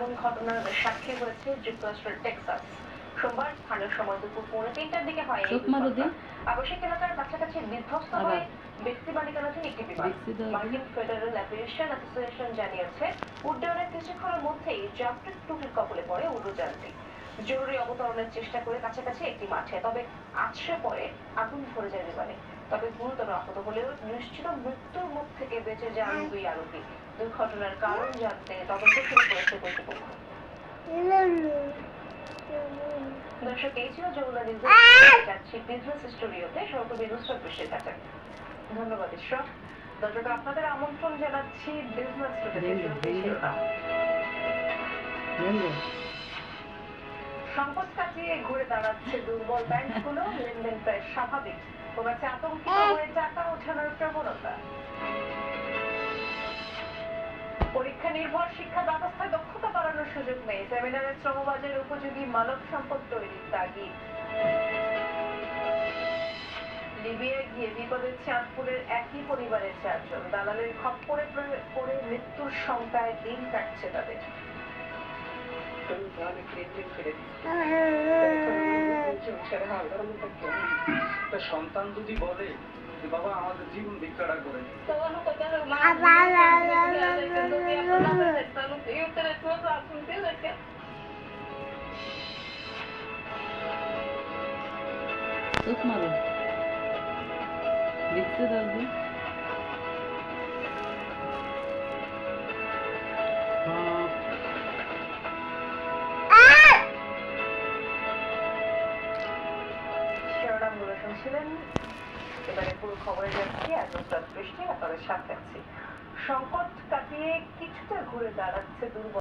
এমন ঘটনার সাক্ষী হয়েছে যুক্তরাষ্ট্রের টেক্সাস। সোমবার স্থানীয় সময় দুপুর 2:45টার দিকে হয় এই ঘটনা। আবাসিক এলাকার কাছাকাছি বিধ্বস্ত হয় ব্যক্তি মালিকানাধীন একটি বিমান। মার্কিন ফেডারেল অ্যাভিয়েশন অ্যাসোসিয়েশন জানিয়েছে, উড্ডয়নের কিছুক্ষণের মধ্যেই যান্ত্রিক ত্রুটির কবলে পড়ে উড়োযানটি। জরুরি অবতরণের চেষ্টা করে কাছাকাছি একটি মাঠে, তবে আছড়ে পড়ে আগুন ধরে যায় বিমানে। তবে গুরুতর আহত হলেও নিশ্চিত মৃত্যুর মুখ থেকে বেঁচে যান দুই আরোহী। দুর্ঘটনার কারণ জানতে তদন্ত শুরু করেছে কর্তৃপক্ষ। দর্শক, এই ছিল যমুনা নিউজের যাচ্ছি বিজনেস স্টুডিওতে সহকর্মী নুসরাত বৃষ্টির কাছে। ধন্যবাদ ইশরাক। দর্শক, আপনাদের আমন্ত্রণ জানাচ্ছি বিজনেস স্টুডিওতে। সংকট কাটিয়ে ঘুরে দাঁড়াচ্ছে দুর্বল ব্যাংকগুলো, লেনদেন প্রায় স্বাভাবিক। কমেছে আতঙ্কিত হয়ে টাকা ওঠানোর প্রবণতা। পরীক্ষা নির্ভর শিক্ষা ব্যবস্থায় দক্ষতা বাড়ানোর সুযোগ নেই, সেমিনারে শ্রমবাজার উপযোগী মানব সম্পদ তৈরির তাগিদ। লিবিয়ায় গিয়ে বিপদের চাঁদপুরের একই পরিবারের 4 জন, দালালের খপ্পরে পড়ে মৃত্যুর শঙ্কায় দিন কাটছে তাদের। সন্তান যদি বলে বাবা আমাদের জীবন ভিক্ষাটা করে, দেখতে থাকবে। শিরোনামগুলো শুনছিলেন, এবারে পুরো খবরে যাচ্ছি। আর নুসরাত বৃষ্টি আপনাদের সাথে আছি। সংকট কাটিয়ে কিছুটা ঘুরে দাঁড়াচ্ছে দুর্বল